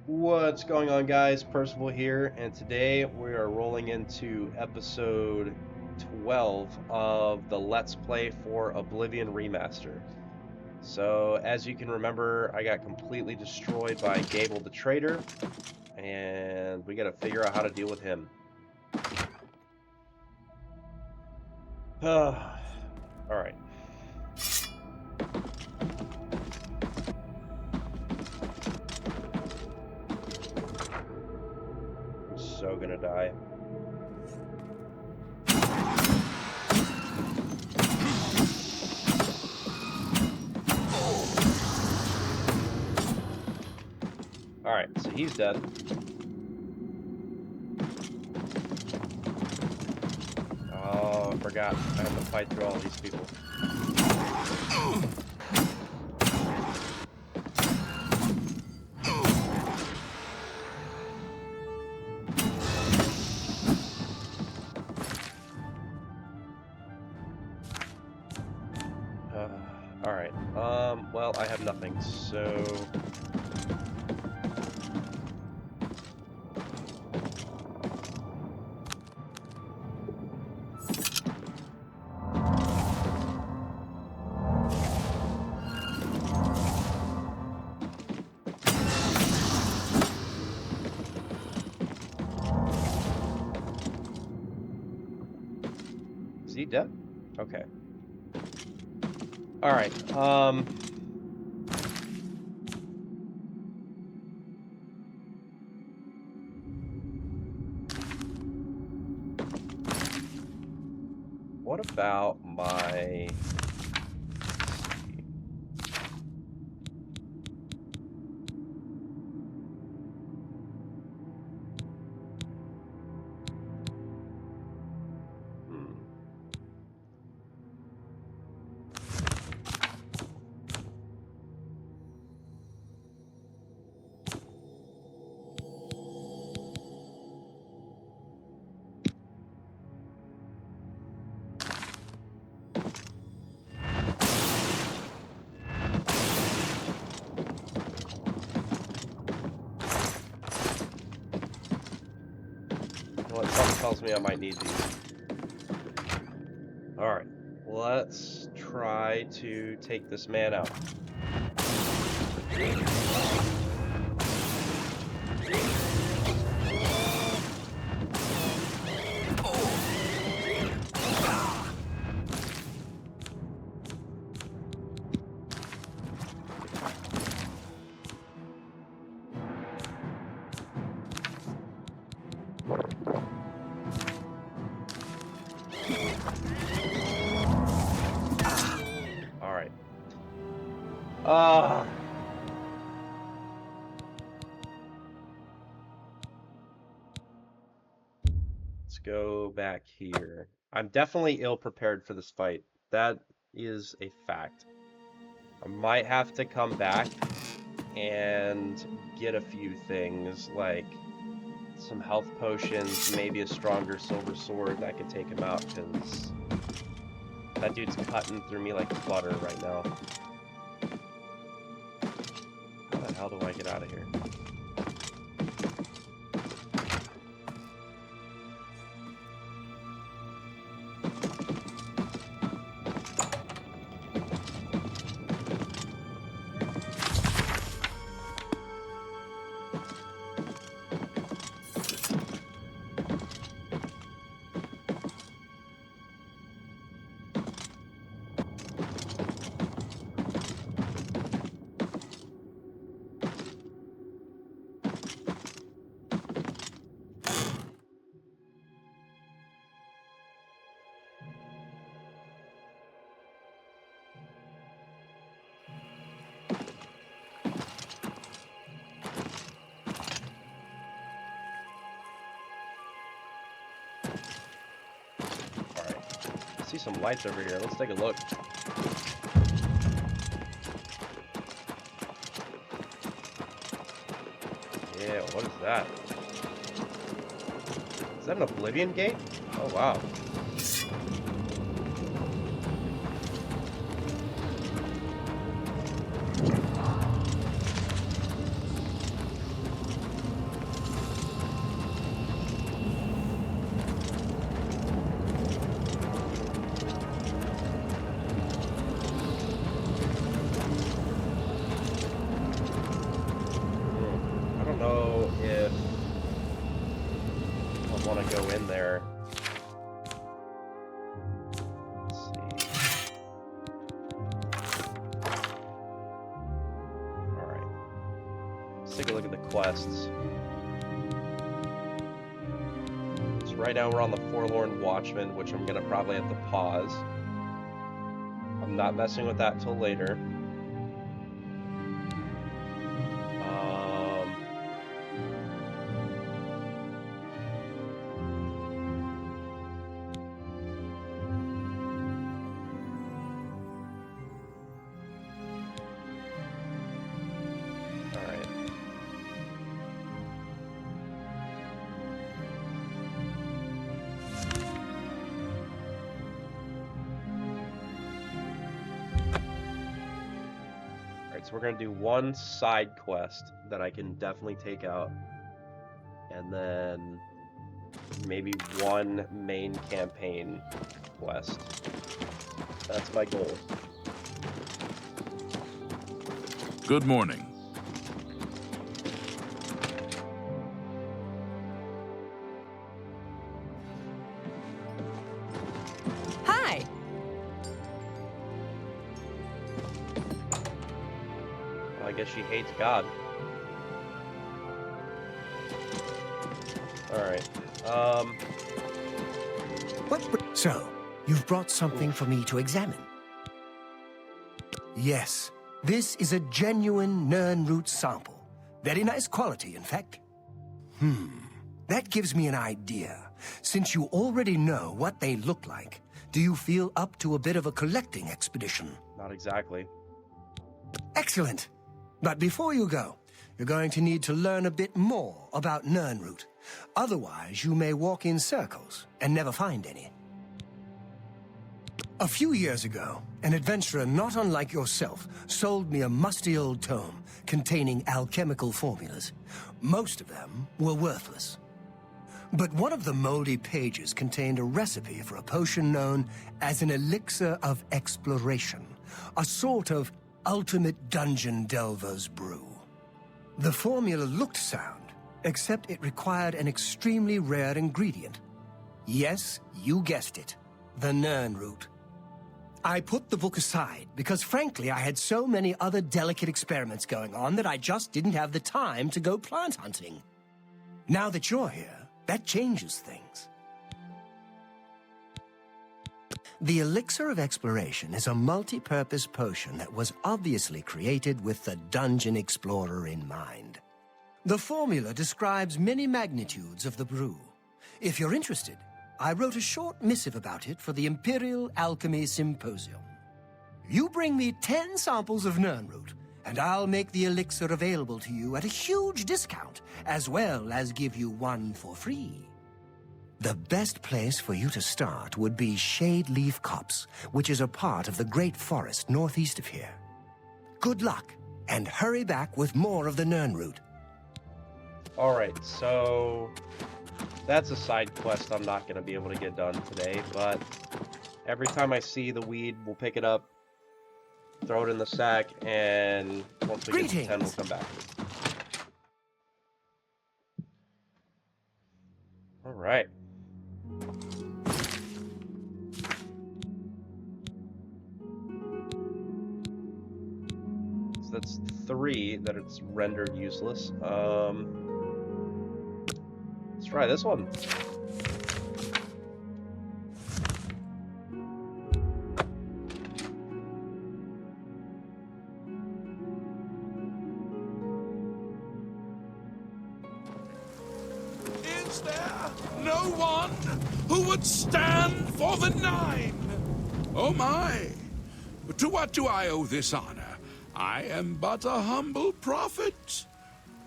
What's going on, guys? Percival here, and today we are rolling into episode 12 of the Let's Play for Oblivion Remastered. So, as you can remember, I got completely destroyed by Gable the Traitor, and we gotta figure out how to deal with him. Alright. I'm so gonna die. Alright, so he's dead. Oh, I forgot. I have to fight through all these people. Alright, well, I have nothing, so... Is he dead? Okay. Alright, what about my... Well, something tells me I might need these. Alright, let's try to take this man out. Alright. Let's go back here. I'm definitely ill-prepared for this fight. That is a fact. I might have to come back and get a few things, like some health potions, maybe a stronger silver sword that could take him out, because that dude's cutting through me like butter right now. How the hell do I get out of here? See some lights over here. Let's take a look. Yeah, what is that? Is that an Oblivion gate? Oh, wow. don't know if I want to go in there. Let's see. Alright. Let's take a look at the quests. So right now we're on the Forlorn Watchman, which I'm going to probably have to pause. I'm not messing with that till later. So we're going to do one side quest that I can definitely take out. And then maybe one main campaign quest. That's my goal. Good morning. Hi. Well, I guess she hates God. Alright. So, you've brought something for me to examine? Yes, this is a genuine Nirnroot sample. Very nice quality, in fact. That gives me an idea. Since you already know what they look like, do you feel up to a bit of a collecting expedition? Not exactly. Excellent. But before you go, you're going to need to learn a bit more about Nirnroot. Otherwise, you may walk in circles and never find any. A few years ago, an adventurer not unlike yourself sold me a musty old tome containing alchemical formulas. Most of them were worthless. But one of the moldy pages contained a recipe for a potion known as an elixir of exploration, a sort of ultimate dungeon delver's brew. The formula looked sound, except it required an extremely rare ingredient. Yes, you guessed it, the Nirnroot. I put the book aside because, frankly, I had so many other delicate experiments going on that I just didn't have the time to go plant hunting. Now that you're here, that changes things. The Elixir of Exploration is a multi-purpose potion that was obviously created with the Dungeon Explorer in mind. The formula describes many magnitudes of the brew. If you're interested, I wrote a short missive about it for the Imperial Alchemy Symposium. You bring me 10 samples of Nirnroot, and I'll make the elixir available to you at a huge discount, as well as give you one for free. The best place for you to start would be Shade Leaf Copse, which is a part of the Great Forest northeast of here. Good luck, and hurry back with more of the Nirnroot. Alright, so that's a side quest I'm not going to be able to get done today, but every time I see the weed, we'll pick it up, throw it in the sack, and once we get to 10, we'll come back. Alright. So that's 3 that it's rendered useless. Let's try this one. Is there no one who would stand for the 9? Oh my! To what do I owe this honor? I am but a humble prophet.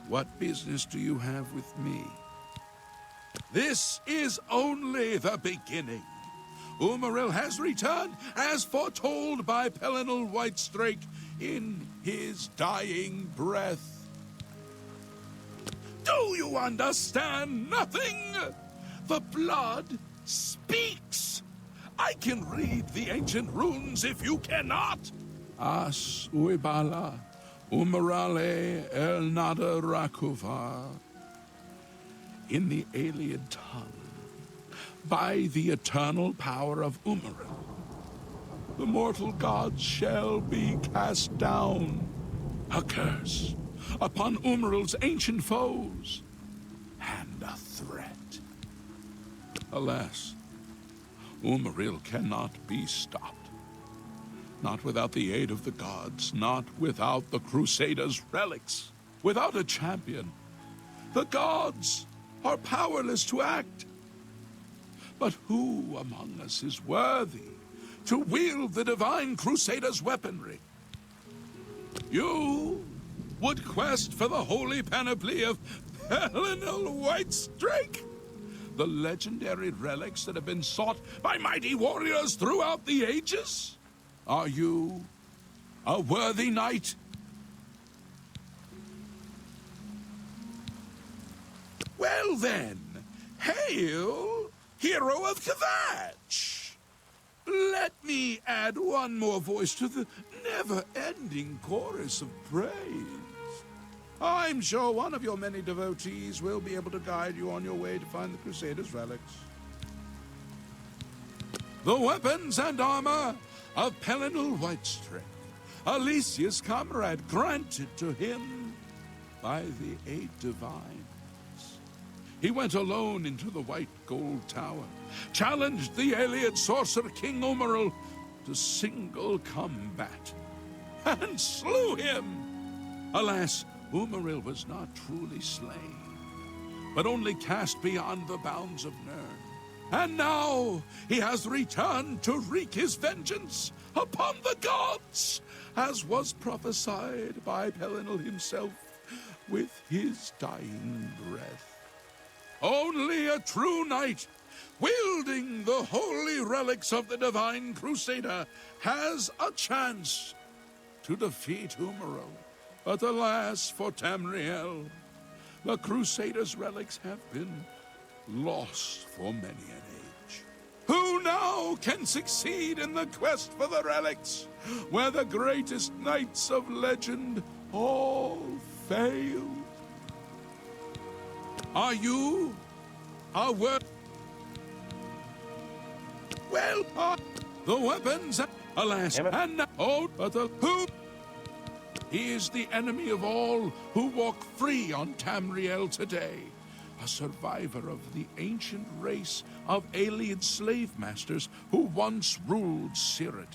What business do you have with me? This is only the beginning. Umaril has returned, as foretold by Pelinal Whitestrake in his dying breath. Do you understand nothing? The blood speaks. I can read the ancient runes if you cannot. As Uibala, Umarale el nada rakuva, in the alien tongue, by the eternal power of Umaril, the mortal gods shall be cast down. A curse upon Umaril's ancient foes, and a threat. Alas, Umaril cannot be stopped. Not without the aid of the gods, not without the Crusaders' relics, without a champion. The gods are powerless to act. But who among us is worthy to wield the divine Crusaders' weaponry? You would quest for the holy panoply of Pelinal Whitestrake, the legendary relics that have been sought by mighty warriors throughout the ages? Are you a worthy knight? Well then, hail, hero of Kvatch! Let me add one more voice to the never-ending chorus of praise. I'm sure one of your many devotees will be able to guide you on your way to find the Crusaders' relics. The weapons and armor of Pelinal Whitestrake, Alicia's comrade, granted to him by the eight divines. He went alone into the White Gold Tower, challenged the alien sorcerer King Umaril to single combat, and slew him. Alas, Umaril was not truly slain, but only cast beyond the bounds of Nirn. And now he has returned to wreak his vengeance upon the gods, as was prophesied by Pelinal himself with his dying breath. Only a true knight, wielding the holy relics of the divine Crusader, has a chance to defeat Umaril. But alas for Tamriel, the Crusader's relics have been lost for many an age. Who now can succeed in the quest for the relics, where the greatest knights of legend all failed? Are you a well, the weapons, alas, and now, oh, but the who? He is the enemy of all who walk free on Tamriel today. A survivor of the ancient race of alien slave masters who once ruled Cyrodiil.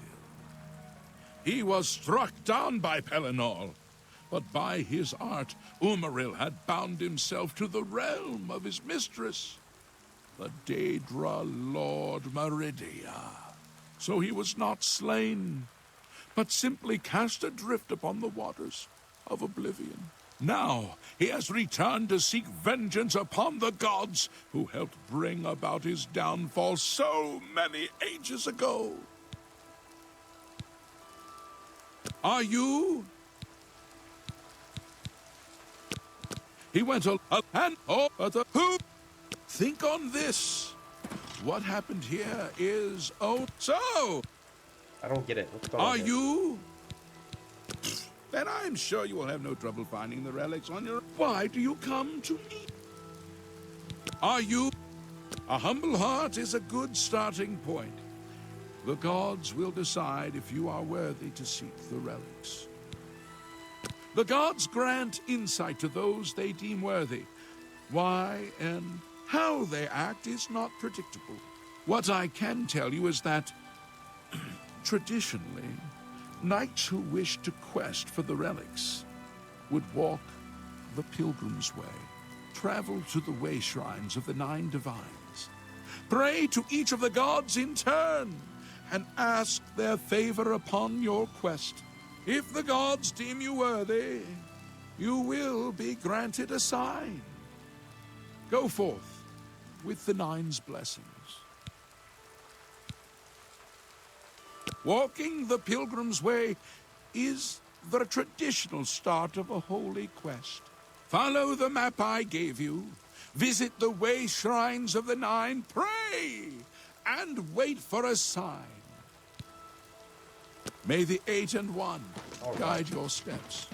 He was struck down by Pelinal, but by his art, Umaril had bound himself to the realm of his mistress, the Daedra Lord Meridia. So he was not slain, but simply cast adrift upon the waters of Oblivion. Now he has returned to seek vengeance upon the gods who helped bring about his downfall so many ages ago. Are you? He went and who? Think on this. What happened here is so. I don't get it. What's going on Are here? you? Then I'm sure you will have no trouble finding the relics on your... Why do you come to me? Are you? A humble heart is a good starting point. The gods will decide if you are worthy to seek the relics. The gods grant insight to those they deem worthy. Why and how they act is not predictable. What I can tell you is that, traditionally, knights who wish to quest for the relics would walk the pilgrim's way, travel to the way shrines of the 9 divines, pray to each of the gods in turn, and ask their favor upon your quest. If the gods deem you worthy, you will be granted a sign. Go forth with the 9's blessings. Walking the pilgrim's way is the traditional start of a holy quest. Follow the map I gave you, visit the way shrines of the 9, pray, and wait for a sign. May the 8 and 1 guide your steps.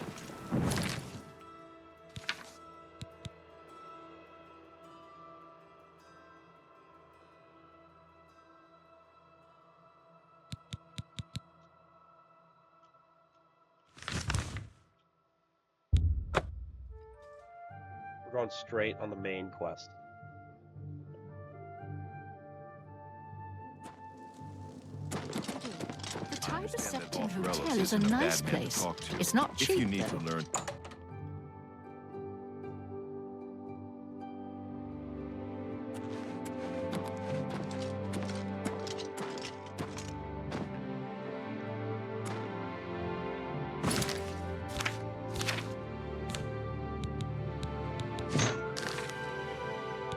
We're going straight on the main quest. The Tiber Septim Hotel is a nice place. It's not cheap, if you need though. to learn.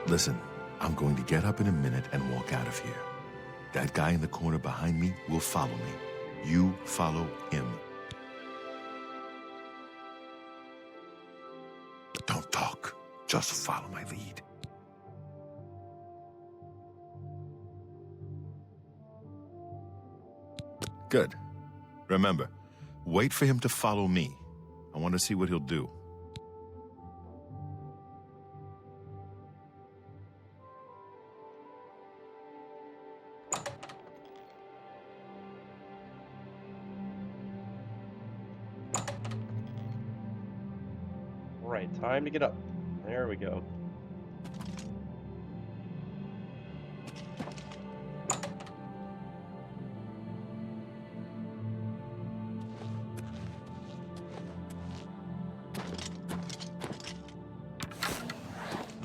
Listen, I'm going to get up in a minute and walk out of here. That guy in the corner behind me will follow me. You follow him. Don't talk. Just follow my lead. Good. Remember, wait for him to follow me. I want to see what he'll do. Right, time to get up. There we go.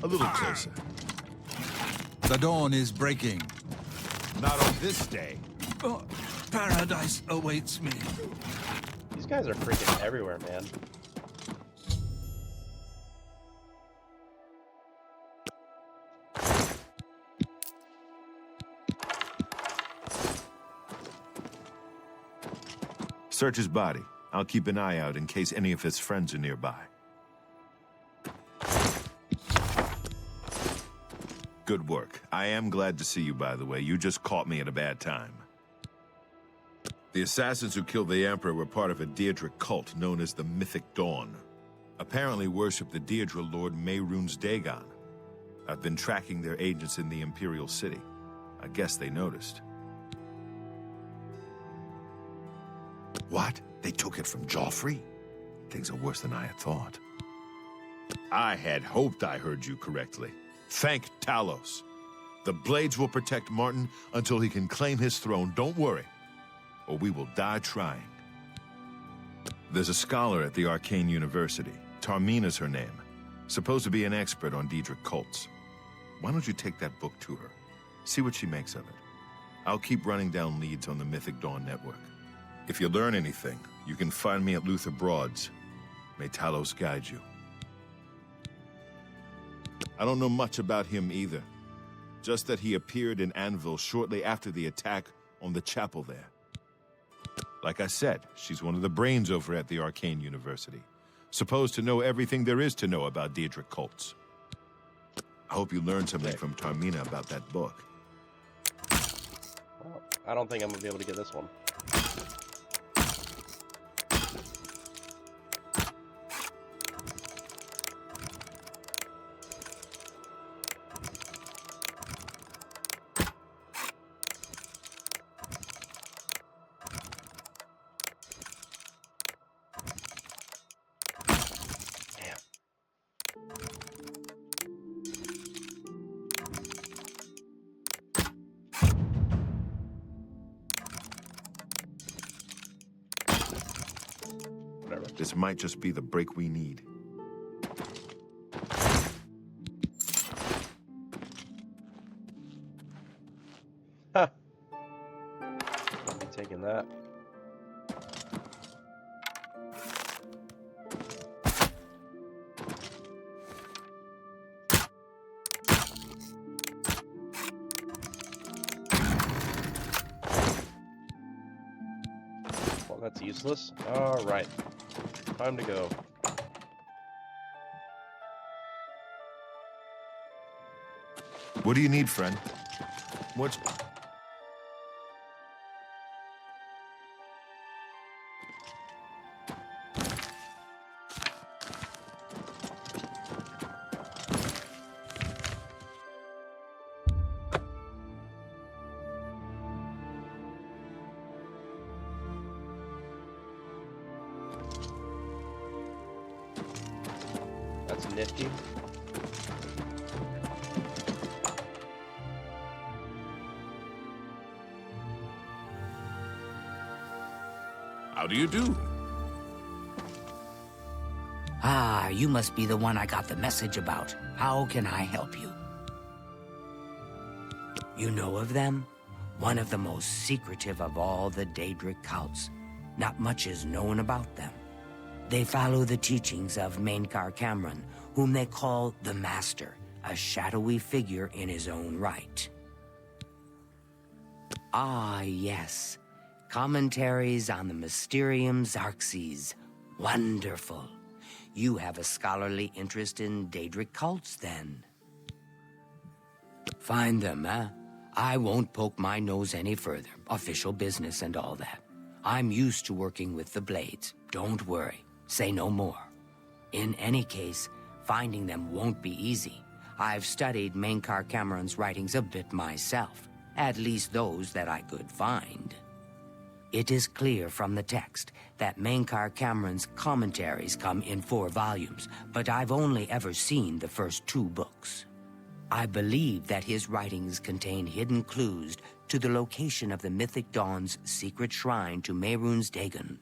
A little closer. The dawn is breaking. Not on this day. Oh, paradise awaits me. These guys are freaking everywhere, man. Search his body. I'll keep an eye out in case any of his friends are nearby. Good work. I am glad to see you, by the way. You just caught me at a bad time. The assassins who killed the Emperor were part of a Daedric cult known as the Mythic Dawn. Apparently worship the Daedra Lord Mehrunes Dagon. I've been tracking their agents in the Imperial City. I guess they noticed. What? They took it from Joffrey? Things are worse than I had thought. I had hoped I heard you correctly. Thank Talos. The Blades will protect Martin until he can claim his throne. Don't worry, or we will die trying. There's a scholar at the Arcane University. Tarmina's her name. Supposed to be an expert on Daedric cults. Why don't you take that book to her? See what she makes of it. I'll keep running down leads on the Mythic Dawn network. If you learn anything, you can find me at Luther Broad's. May Talos guide you. I don't know much about him either. Just that he appeared in Anvil shortly after the attack on the chapel there. Like I said, she's one of the brains over at the Arcane University. Supposed to know everything there is to know about Daedric cults. I hope you learned something from Tarmina about that book. Well, I don't think I'm gonna be able to get this one. This might just be the break we need. Ha! I'll be taking that. Well, that's useless. All right. Time to go. What do you need, friend? What's... That's nifty. do you do? Ah, you must be the one I got the message about. How can I help you? You know of them? One of the most secretive of all the Daedric cults. Not much is known about them. They follow the teachings of Mainkar Cameron, whom they call the Master, a shadowy figure in his own right. Ah, yes. Commentaries on the Mysterium Xarxes. Wonderful. You have a scholarly interest in Daedric cults, then. Find them, huh? I won't poke my nose any further. Official business and all that. I'm used to working with the Blades. Don't worry. Say no more. In any case, finding them won't be easy. I've studied Mainkar Cameron's writings a bit myself. At least those that I could find. It is clear from the text that Mainkar Cameron's commentaries come in 4 volumes, but I've only ever seen the first 2 books. I believe that his writings contain hidden clues to the location of the Mythic Dawn's secret shrine to Mehrunes Dagon.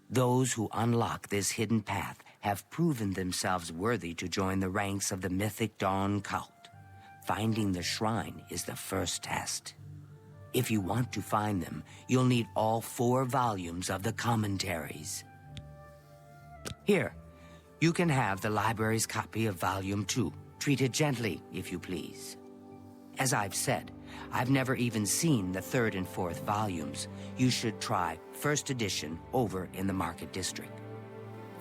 Those who unlock this hidden path have proven themselves worthy to join the ranks of the Mythic Dawn cult. Finding the shrine is the first test. If you want to find them, you'll need all 4 volumes of the commentaries. Here, you can have the library's copy of Volume 2. Treat it gently, if you please. As I've said, I've never even seen the 3rd and 4th volumes. You should try first edition over in the Market District.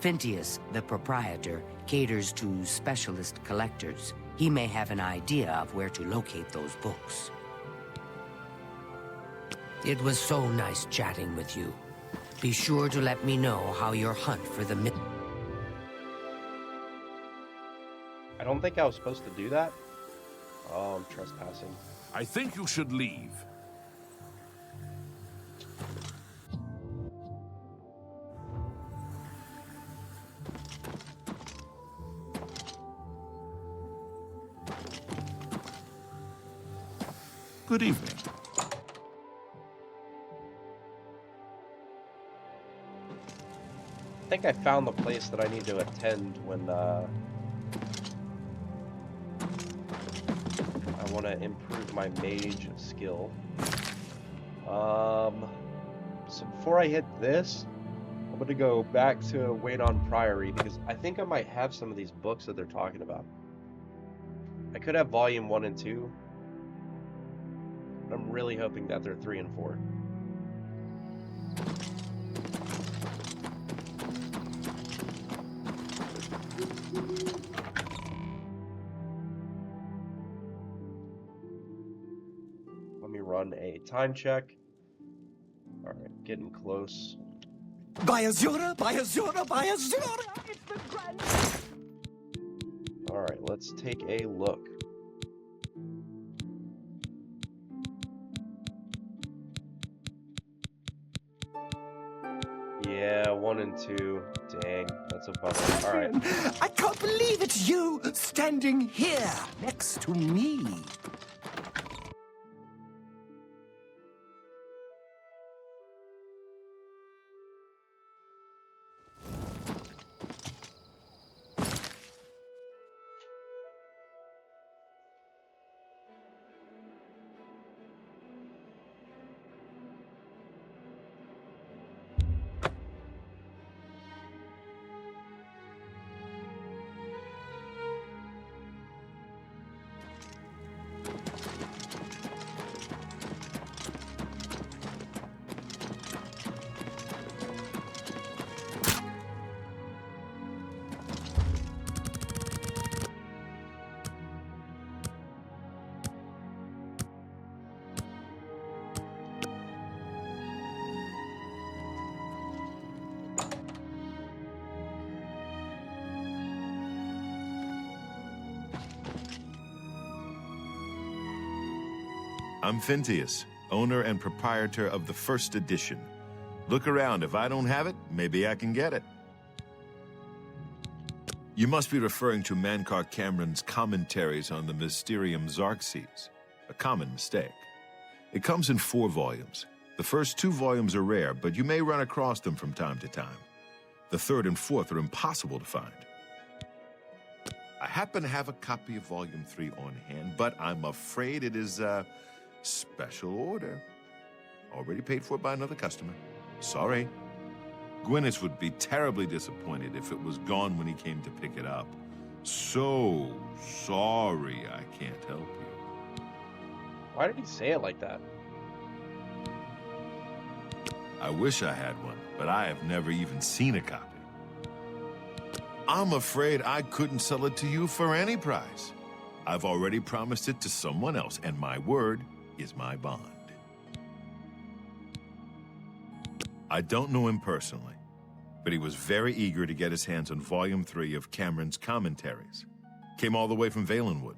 Phintius, the proprietor, caters to specialist collectors. He may have an idea of where to locate those books. It was so nice chatting with you. Be sure to let me know how your hunt for the myth... I don't think I was supposed to do that. Oh, I'm trespassing. I think you should leave. Good evening. I think I found the place that I need to attend when I want to improve my mage skill. So before I hit this, I'm going to go back to Wait on Priory because I think I might have some of these books that they're talking about. I could have Volume 1 and 2. But I'm really hoping that they're 3 and 4. Run a time check. Alright, getting close. By Azura, by Azura, by Azura! It's the grand... Alright, let's take a look. Yeah, 1 and 2. Dang, that's a bummer. Alright. I can't believe it's you standing here next to me. I'm Phintius, owner and proprietor of the first edition. Look around. If I don't have it, maybe I can get it. You must be referring to Mainkar Cameron's commentaries on the Mysterium Xarxes. A common mistake. It comes in 4 volumes. The first 2 volumes are rare, but you may run across them from time to time. The 3rd and 4th are impossible to find. I happen to have a copy of Volume 3 on hand, but I'm afraid it is a special order. Already paid for by another customer. Sorry. Gwyneth would be terribly disappointed if it was gone when he came to pick it up. So sorry I can't help you. Why did he say it like that? I wish I had one, but I have never even seen a copy. I'm afraid I couldn't sell it to you for any price. I've already promised it to someone else, and my word is my bond. I don't know him personally, but he was very eager to get his hands on Volume 3 of Cameron's commentaries. Came all the way from Valenwood.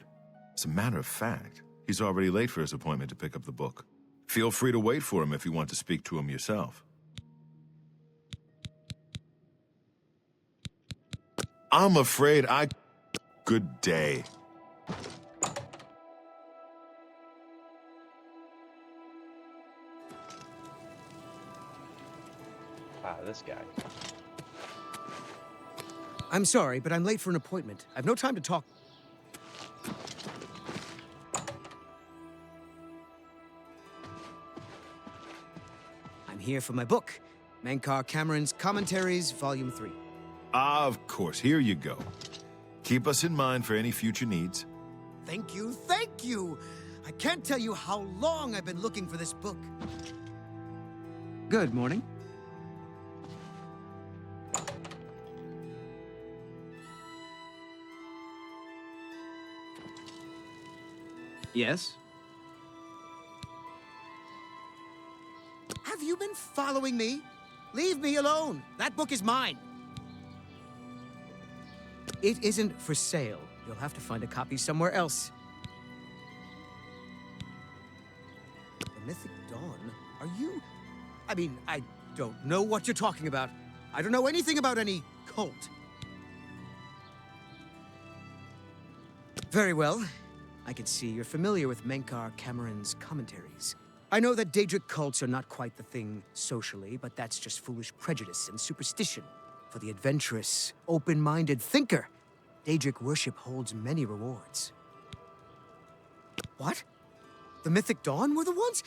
As a matter of fact, he's already late for his appointment to pick up the book. Feel free to wait for him if you want to speak to him yourself. I'm afraid I... Good day. Wow, this guy. I'm sorry, but I'm late for an appointment. I've no time to talk. I'm here for my book, Menkar Cameron's Commentaries, Volume 3. Of course, here you go. Keep us in mind for any future needs. Thank you, thank you! I can't tell you how long I've been looking for this book. Good morning. Yes? Have you been following me? Leave me alone. That book is mine. It isn't for sale. You'll have to find a copy somewhere else. The Mythic Dawn? Are you... I mean, I don't know what you're talking about. I don't know anything about any cult. Very well. I can see you're familiar with Menkar Cameron's commentaries. I know that Daedric cults are not quite the thing socially, but that's just foolish prejudice and superstition. For the adventurous, open-minded thinker, Daedric worship holds many rewards. What? The Mythic Dawn were the ones?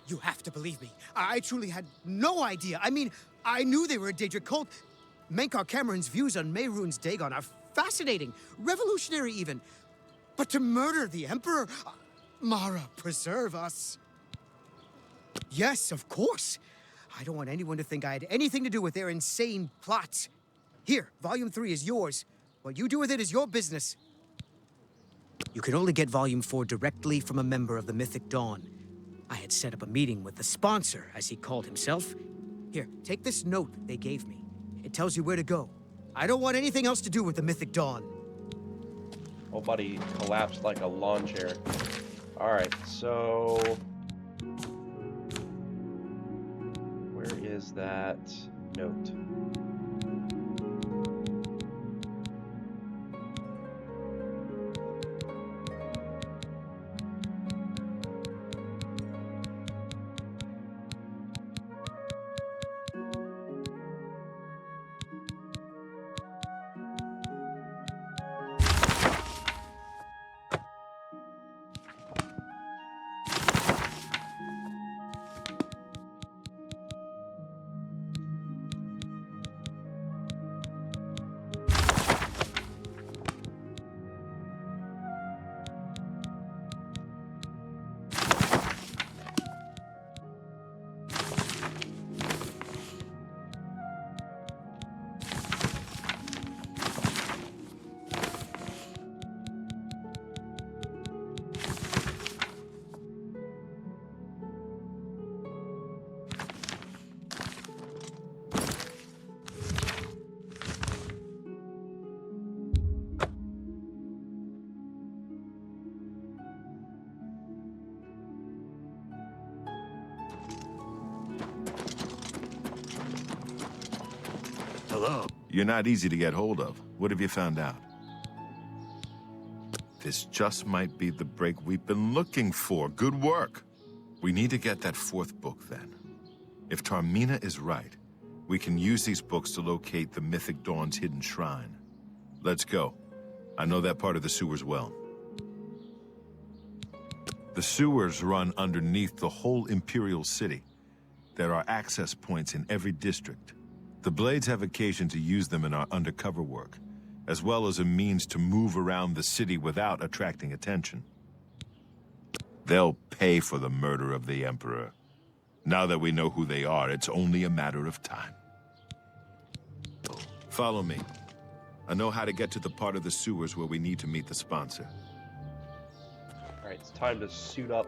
You have to believe me. I truly had no idea. I mean, I knew they were a Daedric cult. Menkar Cameron's views on Mehrunes Dagon are fascinating, revolutionary even. But to murder the Emperor? Mara, preserve us. Yes, of course. I don't want anyone to think I had anything to do with their insane plots. Here, Volume 3 is yours. What you do with it is your business. You can only get Volume 4 directly from a member of the Mythic Dawn. I had set up a meeting with the sponsor, as he called himself. Here, take this note they gave me. It tells you where to go. I don't want anything else to do with the Mythic Dawn. Oh, buddy collapsed like a lawn chair. Alright, so... where is that note? Hello. You're not easy to get hold of. What have you found out? This just might be the break we've been looking for. Good work. We need to get that 4th book, then. If Tarmina is right, we can use these books to locate the Mythic Dawn's hidden shrine. Let's go. I know that part of the sewers well. The sewers run underneath the whole Imperial City. There are access points in every district. The Blades have occasion to use them in our undercover work, as well as a means to move around the city without attracting attention. They'll pay for the murder of the Emperor. Now that we know who they are, it's only a matter of time. Follow me. I know how to get to the part of the sewers where we need to meet the sponsor. Alright, it's time to suit up.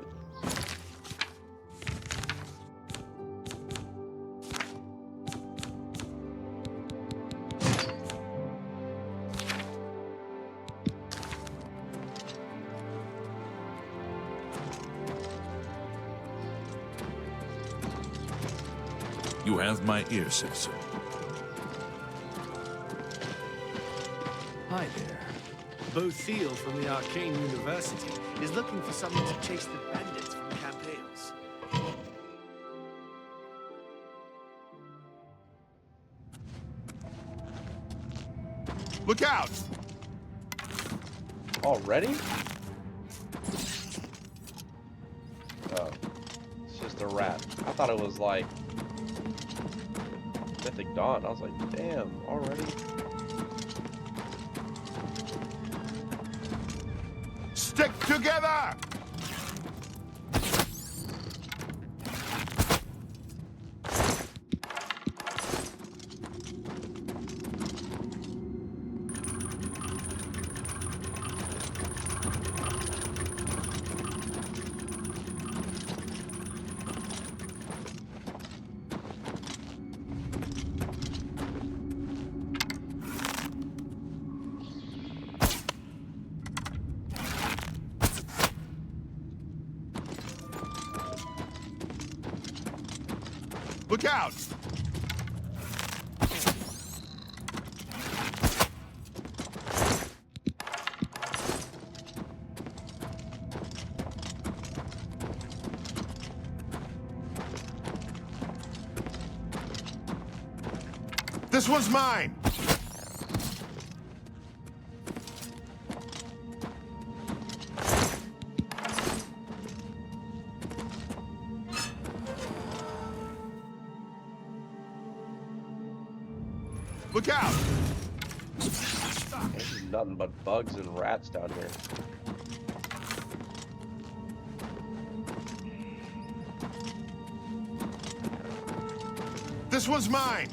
You have my ear, citizen. Hi there. Bo Thiel from the Arcane University is looking for someone to chase the bandits from Campailes. Look out! Already? Oh. It's just a rat. I thought it was like Mythic Dawn. I was like, damn, already? Stick together! Look out! This one's mine! Look out! There's nothing but bugs and rats down here. This one's mine!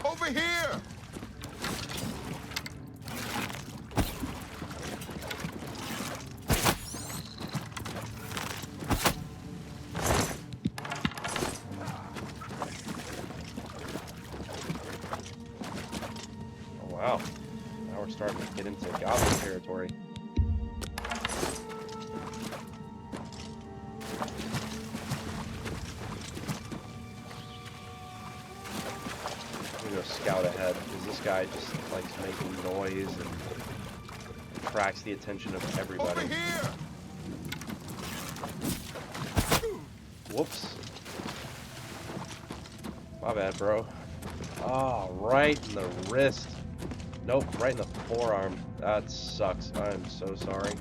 Over here! Wow. Now we're starting to get into goblin territory. I'm gonna go scout ahead because this guy just likes making noise and attracts the attention of everybody. Over here! Whoops. My bad, bro. Oh, right in the wrist. Nope, right in the forearm. That sucks. I'm so sorry.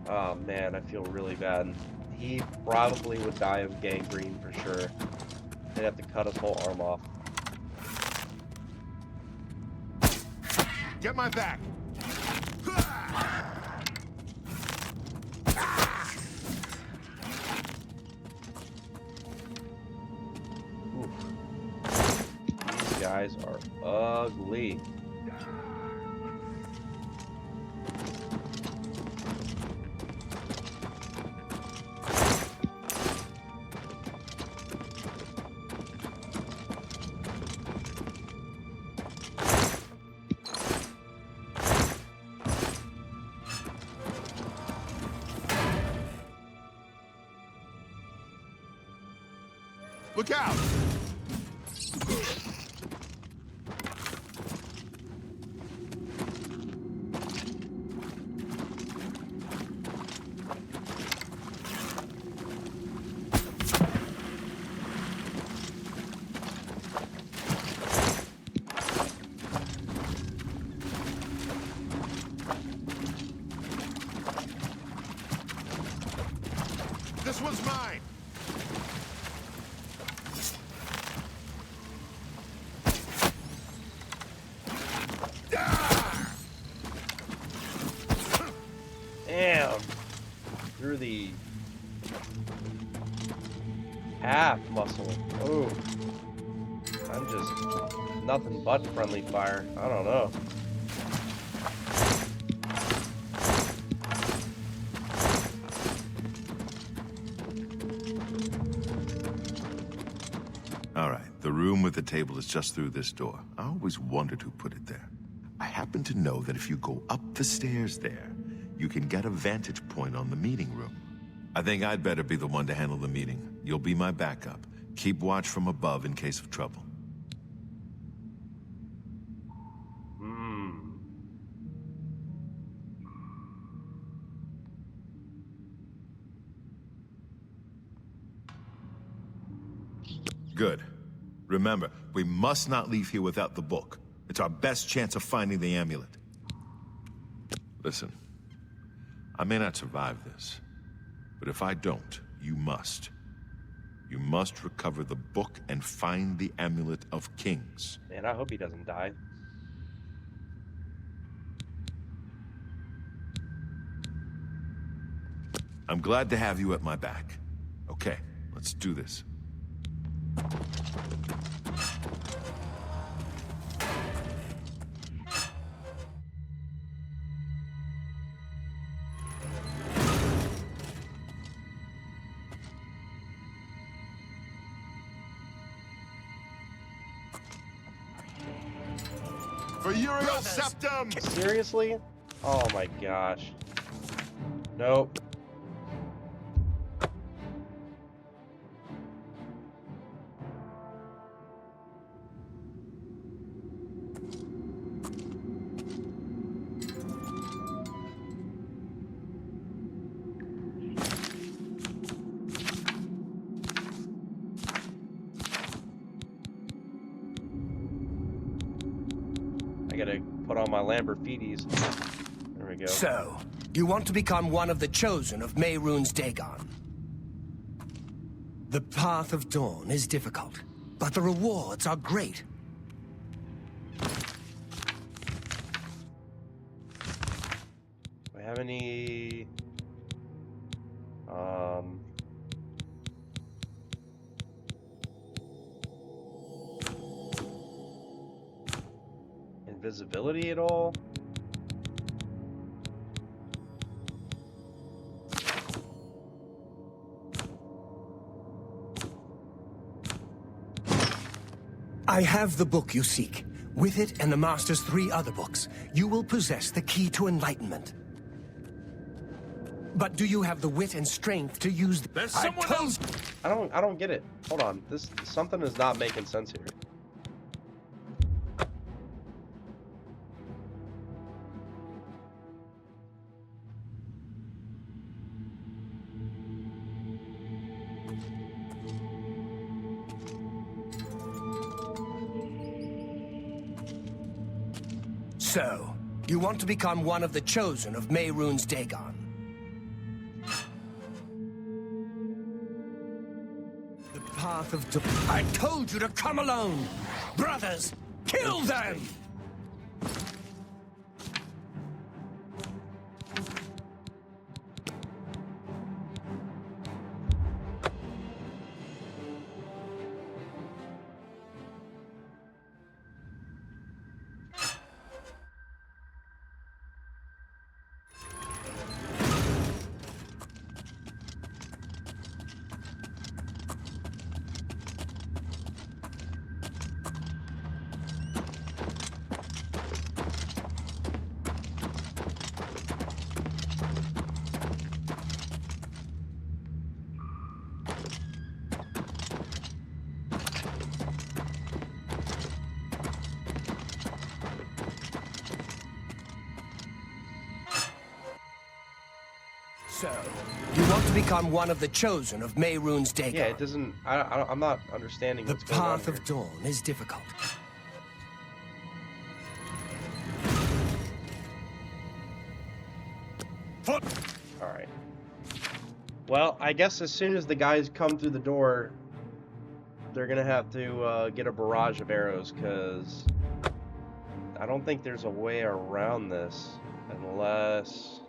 Oh man, I feel really bad. He probably would die of gangrene for sure. They'd have to cut his whole arm off. Get my back! Oof. These guys are ugly. Look out! one's mine! Damn. Through the half muscle. Oh. I'm just nothing but friendly fire. I don't know. All right, the room with the table is just through this door. I always wondered who put it there. I happen to know that if you go up the stairs there, you can get a vantage point on the meeting room. I think I'd better be the one to handle the meeting. You'll be my backup. Keep watch from above in case of trouble. Good. Remember, we must not leave here without the book. It's our best chance of finding the amulet. Listen, I may not survive this, but if I don't, you must. You must recover the book and find the Amulet of Kings. Man, I hope he doesn't die. I'm glad to have you at my back. Okay, let's do this. For Uriel Septum! Seriously? Oh my gosh. Nope. I gotta put on my Lamborghinis. There we go. So, you want to become one of the chosen of Mehrunes Dagon. The path of dawn is difficult, but the rewards are great. Do I have any... invisibility at all? I have the book you seek. With it and the Master's 3 other books, you will possess the key to enlightenment. But do you have the wit and strength to use There's someone else! I don't get it. Hold on. Something is not making sense here. So, you want to become one of the chosen of Mehrunes Dagon. The path of I told you to come alone! Brothers, kill them! So, you want to become one of the chosen of Mehrunes Dagon. Yeah, it doesn't... I'm not understanding The what's going on path here. of dawn is difficult. Alright. Well, I guess as soon as the guys come through the door, they're gonna have to get a barrage of arrows, because I don't think there's a way around this unless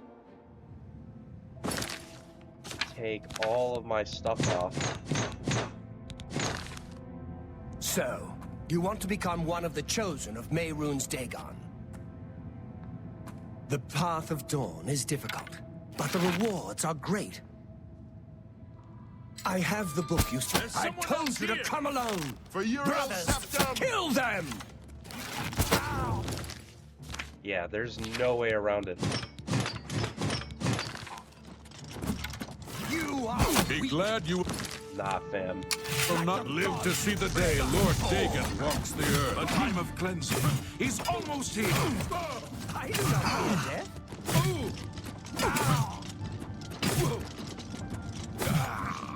take all of my stuff off. So, you want to become one of the chosen of Mehrunes Dagon. The path of dawn is difficult, but the rewards are great. I have the book you said. I told you to come alone. For your Brothers, kill them! Yeah, there's no way around it. You are Be glad you Nah, fam. will not live to see the day Lord Dagon walks the earth. A time of cleansing is almost here. I do not fear death.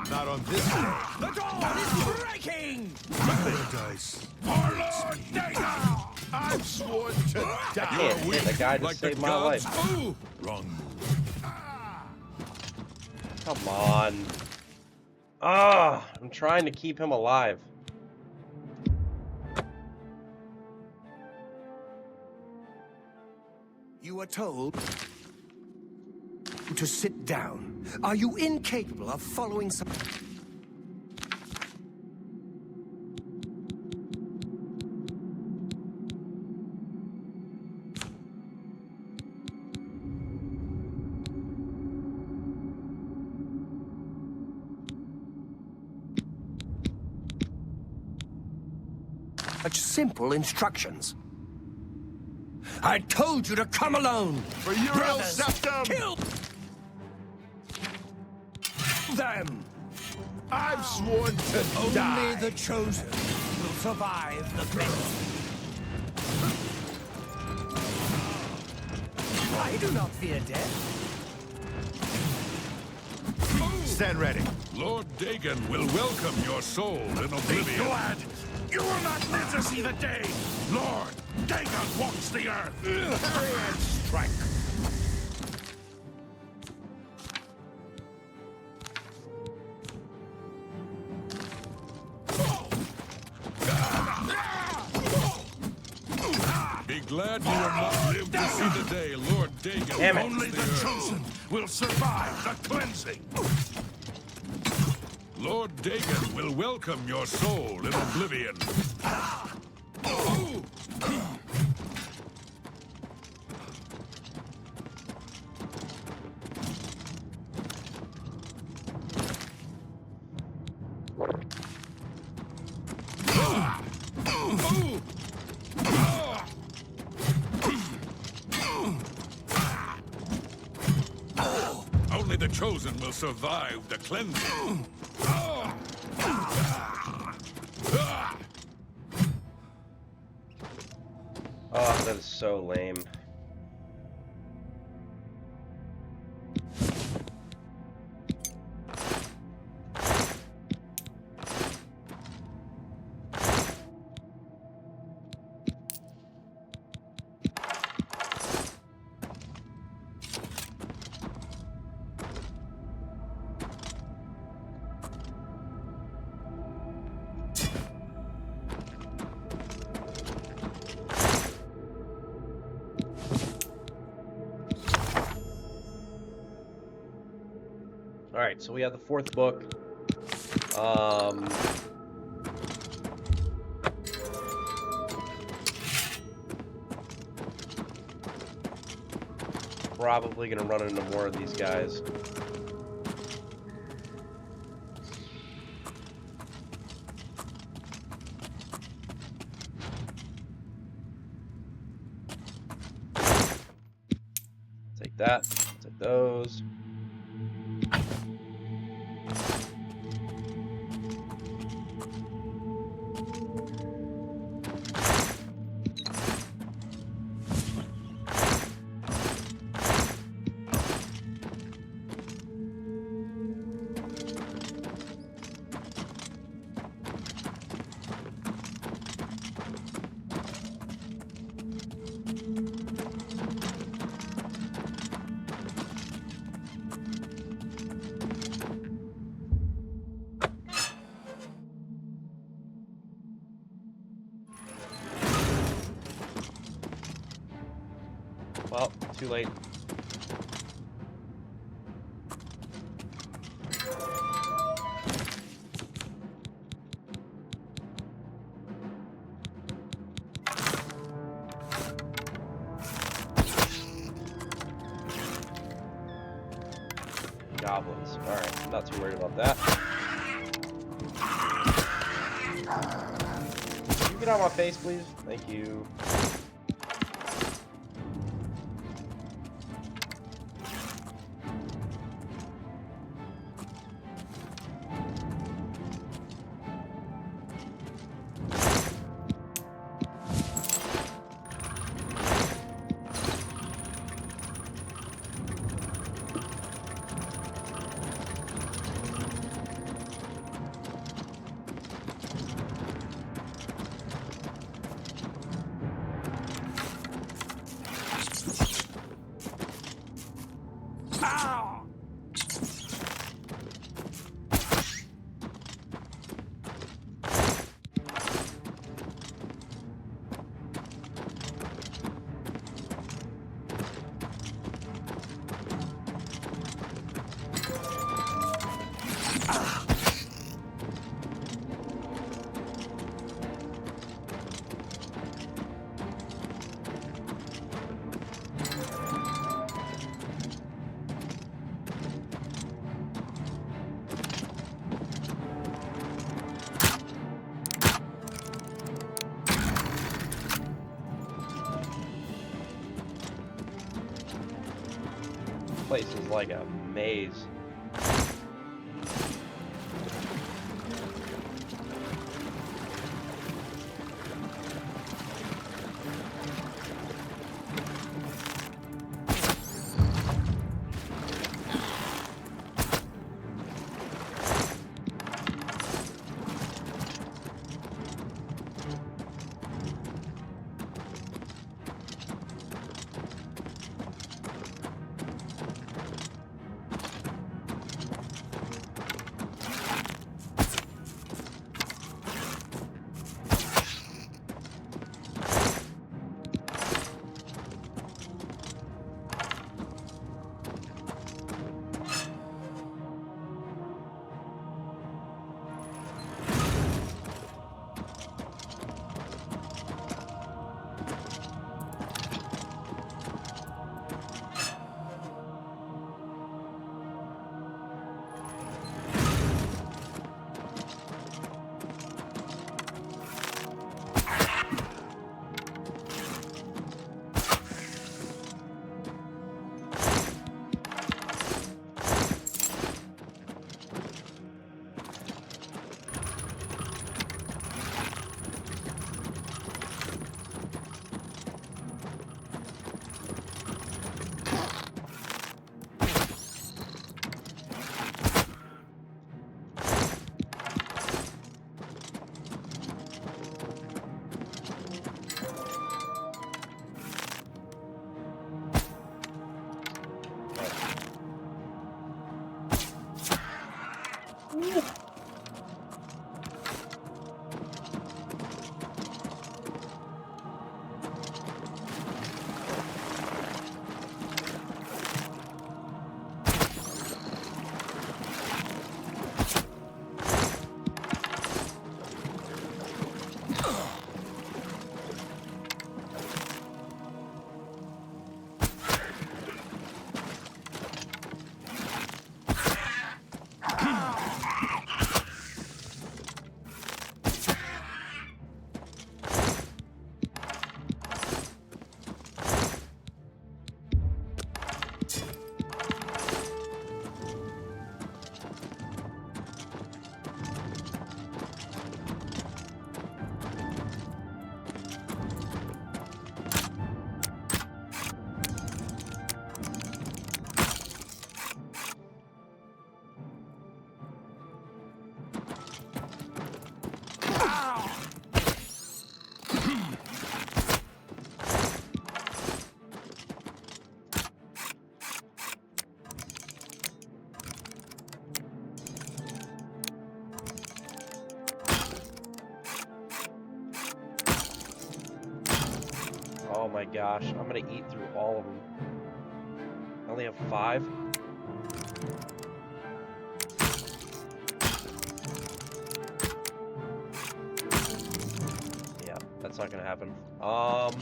Not on this day. The dawn is breaking! Paradise. Our Lord Dagon! I've sworn to die. Can't hit the guy to Like the save my gods. life. Ooh. Wrong move. Come on. Ah, I'm trying to keep him alive. You are told to sit down. Are you incapable of following some... Such simple instructions. I told you to come alone. For your Brothers, septum. kill them. I've sworn to Only die. the chosen will survive the cleansing. I do not fear death. Stand ready. Lord Dagon will welcome your soul in Oblivion. Be glad you will not live to see the day Lord Dagon walks the earth. Hurry and strike. Be glad you will not live to see the day Lord Dagon Damn it. Only the chosen will survive the cleansing. Lord Dagon will welcome your soul in Oblivion. Only the chosen will survive the cleansing. Oh, that is so lame. Alright, so we have the fourth book. Probably gonna run into more of these guys. Take that, take those. Well, too late. Goblins. Alright, I'm not too worried about that. Can you get out of my face, please? Thank you. Place is like a maze. Oh my gosh, I'm gonna eat through all of them. I only have 5. Yeah, that's not gonna happen. Let's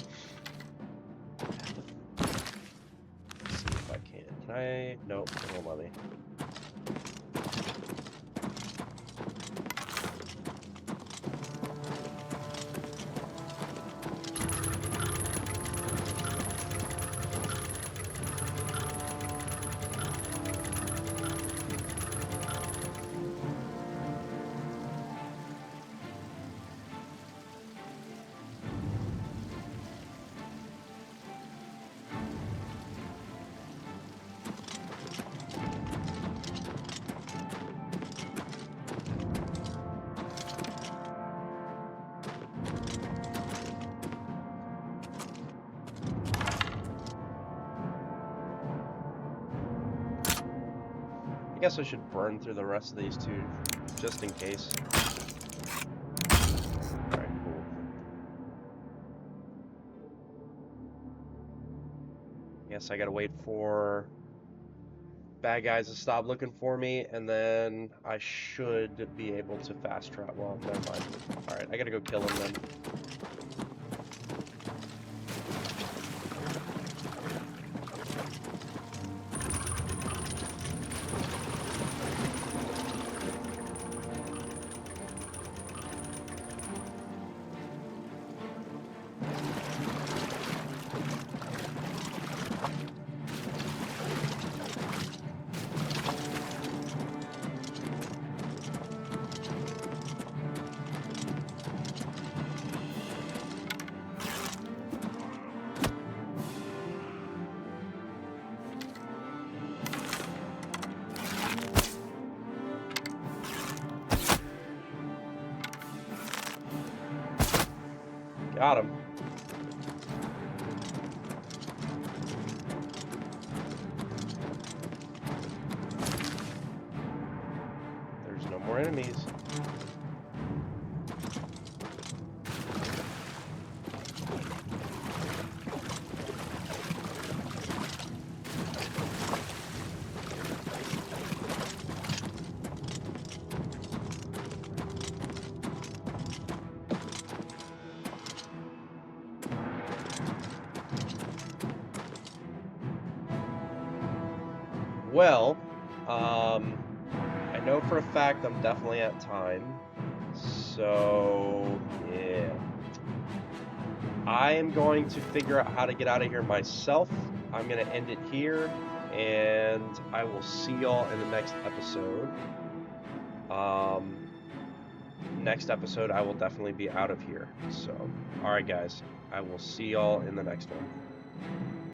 see if I can. Can I? Nope, it won't let me. I guess I should burn through the rest of these too, just in case. Alright, cool. Guess I gotta wait for bad guys to stop looking for me, and then I should be able to fast travel. Well, never mind. Alright, I gotta go kill him then. Got him. There's no more enemies. Well, I know for a fact I'm definitely at time, so yeah. I am going to figure out how to get out of here myself. I'm going to end it here, and I will see y'all in the next episode. Next episode, I will definitely be out of here. So, alright guys, I will see y'all in the next one.